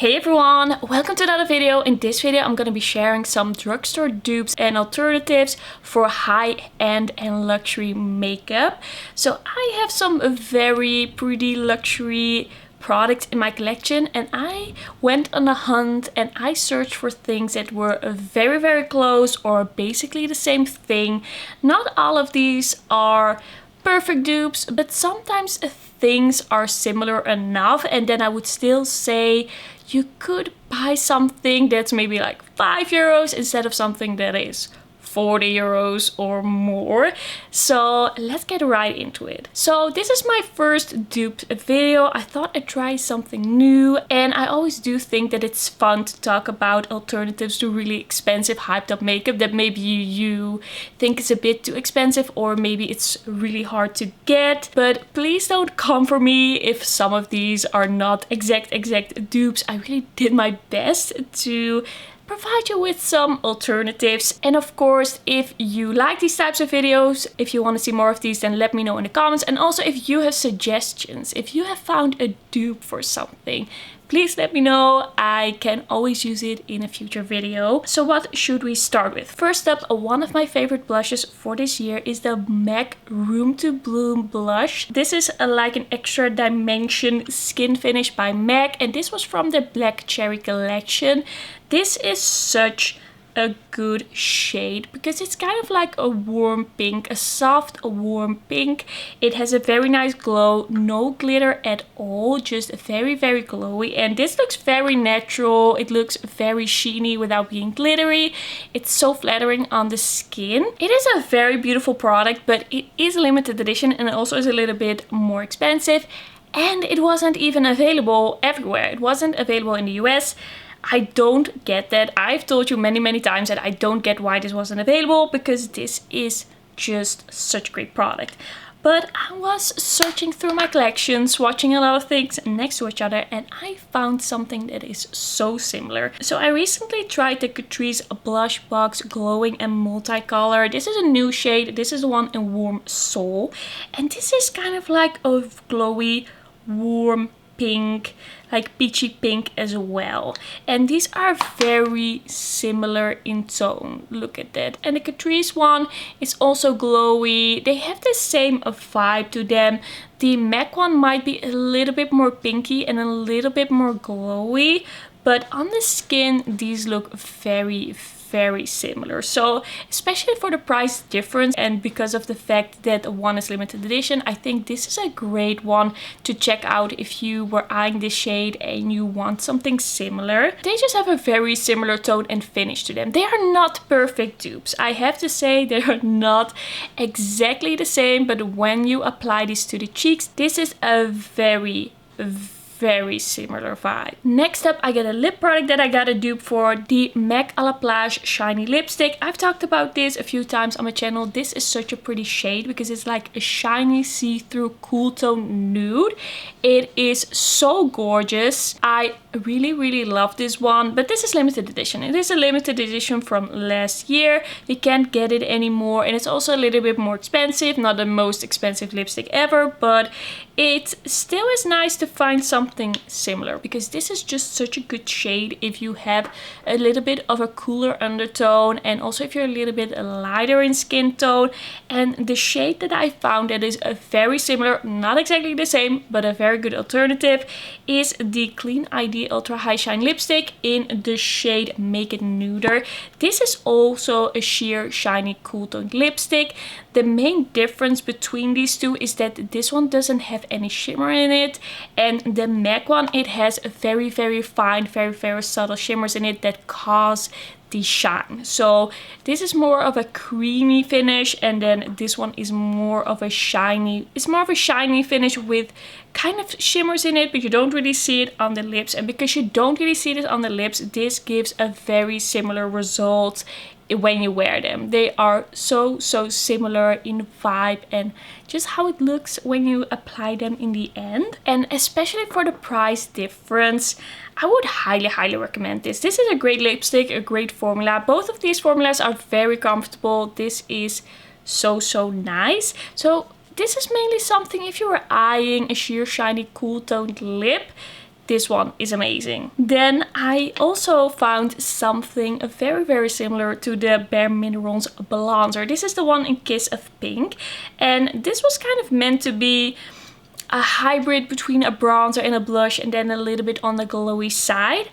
Hey everyone, welcome to another video. In this video I'm going to be sharing some drugstore dupes and alternatives for high-end and luxury makeup. So I have some very pretty luxury products in my collection and I went on a hunt and I searched for things that were very close or basically the same thing. Not all of these are perfect dupes, but sometimes things are similar enough, and then I would still say you could buy something that's maybe like €5 instead of something that is €40 or more. So let's get right into it. So this is my first dupe video. I thought I'd try something new, and I always do think that it's fun to talk about alternatives to really expensive hyped up makeup that maybe you think is a bit too expensive or maybe it's really hard to get. But please don't come for me if some of these are not exact dupes. I really did my best to provide you with some alternatives. And of course, if you like these types of videos, if you want to see more of these, then let me know in the comments. And also if you have suggestions, if you have found a dupe for something, please let me know. I can always use it in a future video. So what should we start with? First up, one of my favorite blushes for this year is the MAC Room to Bloom blush. This is like an extra dimension skin finish by MAC, and this was from the Black Cherry collection. This is such a good shade because it's kind of like a warm pink, a soft warm pink. It has a very nice glow, no glitter at all, just very glowy, and this looks very natural. It looks very sheeny without being glittery. It's so flattering on the skin. It is a very beautiful product, but it is a limited edition and it also is a little bit more expensive, and it wasn't even available everywhere. It wasn't available in the US. I don't get that. I've told you many times that I don't get why this wasn't available, because this is just such a great product. But I was searching through my collection, swatching a lot of things next to each other, and I found something that is so similar. So I recently tried the Catrice Blush Box Glowing and Multicolour. This is a new shade. This is the one in Warm Soul. And this is kind of like a glowy, warm pink, like peachy pink as well, and these are very similar in tone. Look at that. And the Catrice one is also glowy. They have the same vibe to them. The MAC one might be a little bit more pinky and a little bit more glowy, but on the skin these look very similar. So especially for the price difference and because of the fact that one is limited edition, I think this is a great one to check out if you were eyeing this shade and you want something similar. They just have a very similar tone and finish to them. They are not perfect dupes. I have to say they are not exactly the same, but when you apply this to the cheeks, this is a very similar vibe. Next up, I get a lip product that I got a dupe for, the MAC A La Plage Shiny Lipstick. I've talked about this a few times on my channel. This is such a pretty shade because it's like a shiny see-through cool tone nude. It is so gorgeous. I really love this one, but this is limited edition. It is a limited edition from last year. You can't get it anymore, and it's also a little bit more expensive. Not the most expensive lipstick ever, but it still is nice to find something similar because this is just such a good shade if you have a little bit of a cooler undertone, and also if you're a little bit lighter in skin tone. And the shade that I found that is very similar, not exactly the same, but a very good alternative, is the Clean ID Ultra High Shine Lipstick in the shade Make It Nuder. This is also a sheer shiny cool toned lipstick. The main difference between these two is that this one doesn't have any shimmer in it, and the MAC one, it has very fine, very subtle shimmers in it that cause the shine. So this is more of a creamy finish, and then this one is more of a shiny, it's more of a shiny finish with kind of shimmers in it, but you don't really see it on the lips. And because you don't really see it on the lips, this gives a very similar result when you wear them. They are so similar in vibe and just how it looks when you apply them in the end. And especially for the price difference, I would highly recommend this. This is a great lipstick, a great formula. Both of these formulas are very comfortable. This is so nice. So this is mainly something if you were eyeing a sheer shiny cool toned lip. this one is amazing. Then I also found something very similar to the Bareminerals Blonzer. This is the one in Kiss of Pink, and this was kind of meant to be a hybrid between a bronzer and a blush, and then a little bit on the glowy side.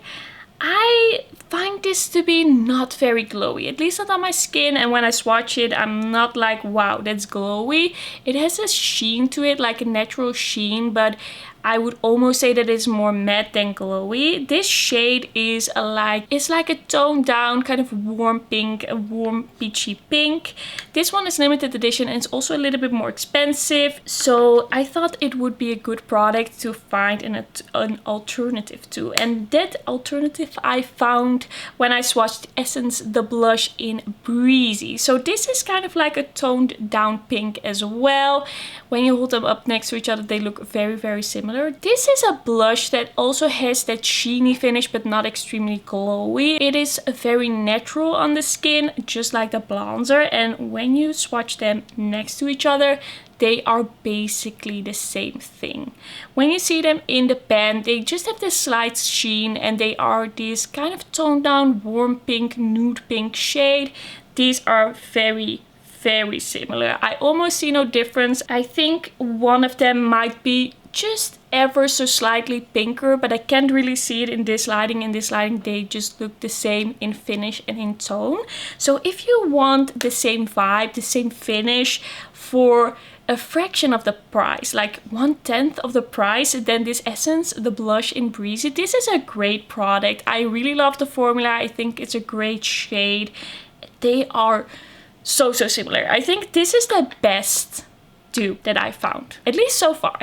I find this to be not very glowy, at least not on my skin, and when I swatch it I'm not like, wow, that's glowy. It has a sheen to it, like a natural sheen, but I would almost say that it's more matte than glowy. This shade is it's like a toned down kind of warm pink, a warm peachy pink. This one is limited edition and it's also a little bit more expensive. So I thought it would be a good product to find an alternative to. And that alternative I found when I swatched Essence the blush in Breezy. So this is kind of like a toned down pink as well. When you hold them up next to each other, they look very similar. This is a blush that also has that sheeny finish but not extremely glowy. It is very natural on the skin, just like the bronzer, and when you swatch them next to each other, they are basically the same thing. When you see them in the pan, they just have this slight sheen and they are this kind of toned down warm pink, nude pink shade. These are very similar. I almost see no difference. I think one of them might be just ever so slightly pinker, but I can't really see it in this lighting. In this lighting they just look the same in finish and in tone. So if you want the same vibe, the same finish for a fraction of the price, like 1/10 of the price than this Essence, the blush in Breezy, this is a great product. I really love the formula. I think it's a great shade. They are so similar. I think this is the best dupe that I found, at least so far.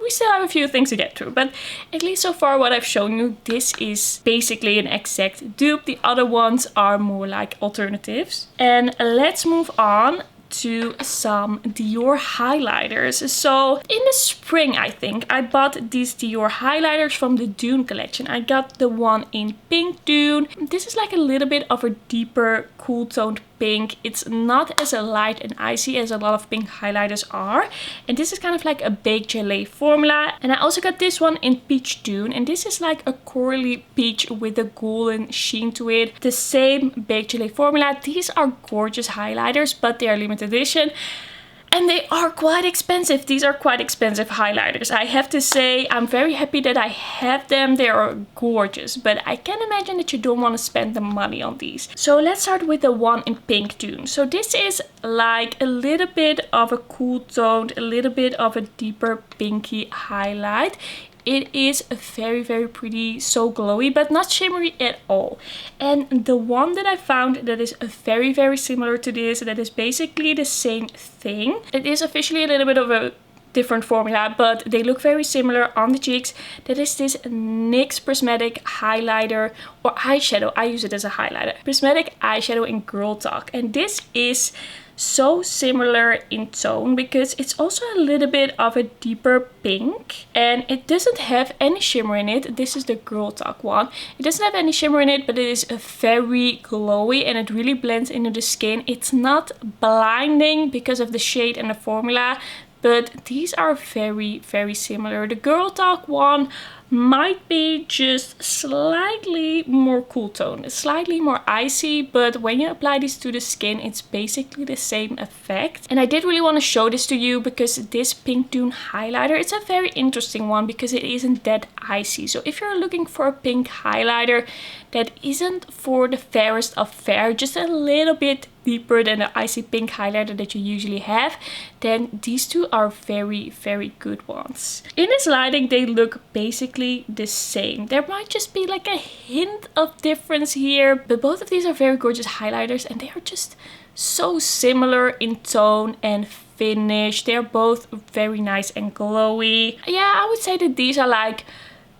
We still have a few things to get through, but at least so far what I've shown you, this is basically an exact dupe. The other ones are more like alternatives. And let's move on to some Dior highlighters. So in the spring, I think I bought these Dior highlighters from the Dune collection. I got the one in Pink Dune. This is like a little bit of a deeper cool toned pink. It's not as light and icy as a lot of pink highlighters are, and this is kind of like a baked gelée formula. And I also got this one in Peach Dune, and this is like a corally peach with a golden sheen to it. The same baked gelée formula. These are gorgeous highlighters, but they are limited edition. And they are quite expensive. These are quite expensive highlighters. I have to say, I'm very happy that I have them. They are gorgeous, but I can imagine that you don't want to spend the money on these. So let's start with the one in Pink Dune. So this is like a little bit of a cool toned, a little bit of a deeper pinky highlight. It is very pretty, so glowy, but not shimmery at all. And the one that I found that is very similar to this, that is basically the same thing. It is officially a little bit of a different formula, but they look very similar on the cheeks. That is this NYX Prismatic highlighter or eyeshadow. I use it as a highlighter. Prismatic eyeshadow in Girl Talk. And this is so similar in tone because it's also a little bit of a deeper pink, and it doesn't have any shimmer in it. This is the Girl Talk one. It doesn't have any shimmer in it, but it is very glowy and it really blends into the skin. It's not blinding because of the shade and the formula, but these are very similar. The Girl Talk one might be just slightly more cool tone, slightly more icy, but when you apply this to the skin, it's basically the same effect. And I did really want to show this to you because this Pink Dune highlighter, it's a very interesting one because it isn't that icy. So if you're looking for a pink highlighter that isn't for the fairest of fair, just a little bit deeper than the icy pink highlighter that you usually have, then these two are very good ones. In this lighting, they look basically the same. There might just be like a hint of difference here, but both of these are very gorgeous highlighters and they are just so similar in tone and finish. They're both very nice and glowy. Yeah, I would say that these are like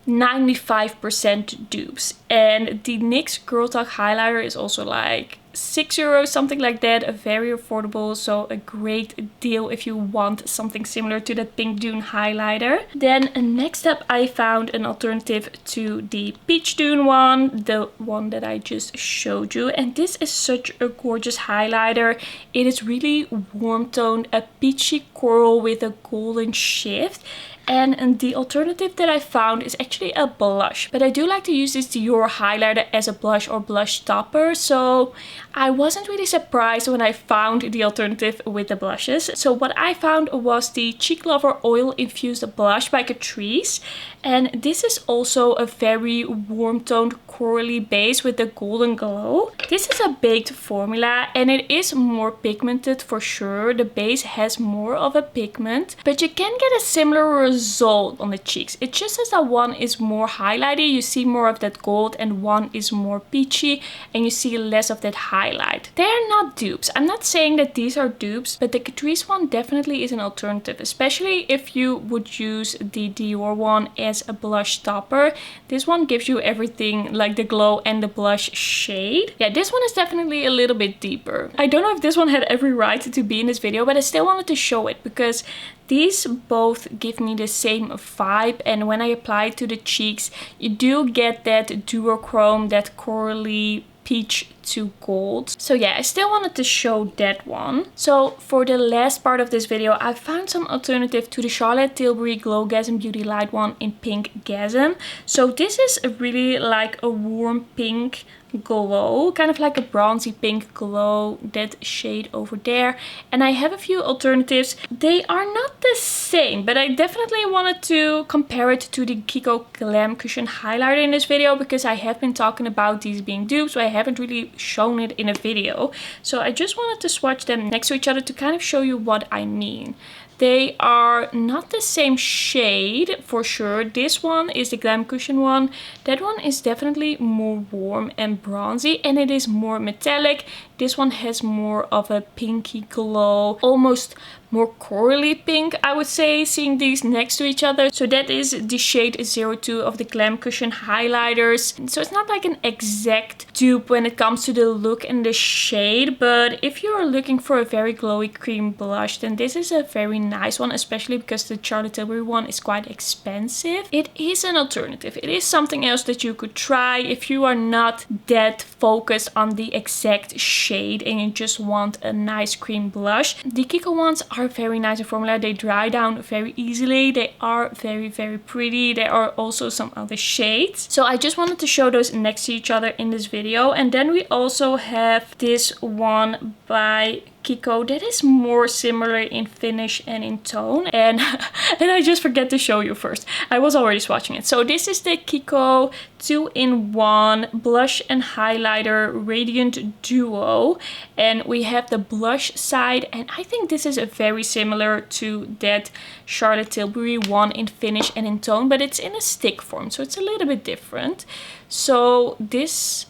95% dupes. And the NYX Girl Talk highlighter is also like €6, something like that, very affordable, so a great deal if you want something similar to that Pink Dune highlighter. Then next up I found an alternative to the Peach Dune one, the one that I just showed you, and this is such a gorgeous highlighter. It is really warm toned, a peachy coral with a golden shift. And the alternative that I found is actually a blush. But I do like to use this Dior highlighter as a blush or blush topper. So I wasn't really surprised when I found the alternative with the blushes. So what I found was the Cheek Lover Oil-Infused Blush by Catrice. And this is also a very warm toned corally base with a golden glow. This is a baked formula and it is more pigmented for sure. The base has more of a pigment, but you can get a similar result on the cheeks. It just says that one is more highlighty, you see more of that gold, and one is more peachy and you see less of that highlight. They are not dupes. I'm not saying that these are dupes, but the Catrice one definitely is an alternative, especially if you would use the Dior one as a blush topper. This one gives you everything, like the glow and the blush shade. Yeah, this one is definitely a little bit deeper. I don't know if this one had every right to be in this video, but I still wanted to show it because these both give me the same vibe, and when I apply it to the cheeks, you do get that duochrome, that corally peach to gold. So yeah, I still wanted to show that one. So for the last part of this video, I found some alternative to the Charlotte Tilbury Glowgasm Beauty Light one in Pinkgasm. So this is really like a warm pink glow, kind of like a bronzy pink glow, that shade over there. And I have a few alternatives. They are not the same, but I definitely wanted to compare it to the Kiko Glam Cushion Highlighter in this video because I have been talking about these being dupes, so I haven't really shown it in a video. So I just wanted to swatch them next to each other to kind of show you what I mean. They are not the same shade for sure. This one is the Glam Cushion one. That one is definitely more warm and bronzy and it is more metallic. This one has more of a pinky glow, almost more corally pink, I would say, seeing these next to each other. So that is the shade 02 of the Glam Cushion highlighters. So it's not like an exact dupe when it comes to the look and the shade, but if you're looking for a very glowy cream blush, then this is a very nice one, especially because the Charlotte Tilbury one is quite expensive. It is an alternative. It is something else that you could try if you are not that focused on the exact shade and you just want a nice cream blush. The Kiko ones are very nice in formula. They dry down very easily. They are very, very pretty. There are also some other shades. So I just wanted to show those next to each other in this video. And then we also have this one by Kiko that is more similar in finish and in tone, and I just forget to show you first. I was already swatching it. So this is the Kiko 2-in-1 blush and highlighter radiant duo, and we have the blush side, and I think this is very similar to that Charlotte Tilbury one in finish and in tone, but it's in a stick form, so it's a little bit different. So these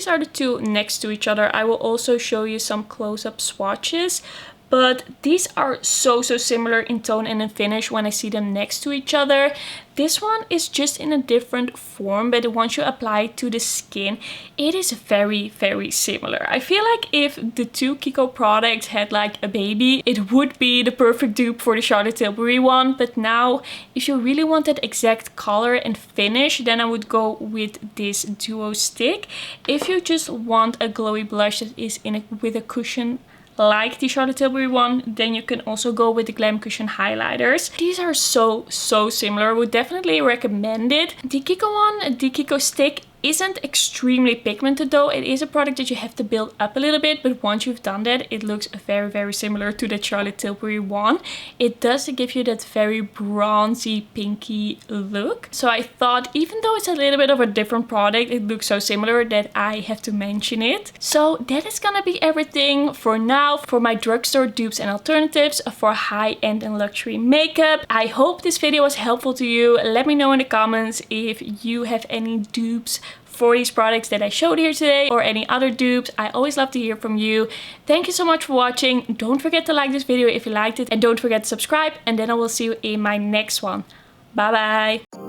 are the two next to each other. I will also show you some close-up swatches, but these are so similar in tone and in finish when I see them next to each other. This one is just in a different form, but once you apply it to the skin, it is very, very similar. I feel like if the two Kiko products had like a baby, it would be the perfect dupe for the Charlotte Tilbury one. But now, if you really want that exact color and finish, then I would go with this duo stick. If you just want a glowy blush that is with a cushion like the Charlotte Tilbury one, then you can also go with the Glam Cushion highlighters. These are so similar. Would definitely recommend it. The Kiko one, the Kiko stick, isn't extremely pigmented though. It is a product that you have to build up a little bit, but once you've done that, it looks very, very similar to the Charlotte Tilbury one. It does give you that very bronzy, pinky look. So I thought, even though it's a little bit of a different product, it looks so similar that I have to mention it. So that is gonna be everything for now for my drugstore dupes and alternatives for high-end and luxury makeup. I hope this video was helpful to you. Let me know in the comments if you have any dupes for these products that I showed here today or any other dupes. I always love to hear from you. Thank you so much for watching. Don't forget to like this video if you liked it, and don't forget to subscribe, and then I will see you in my next one. Bye bye.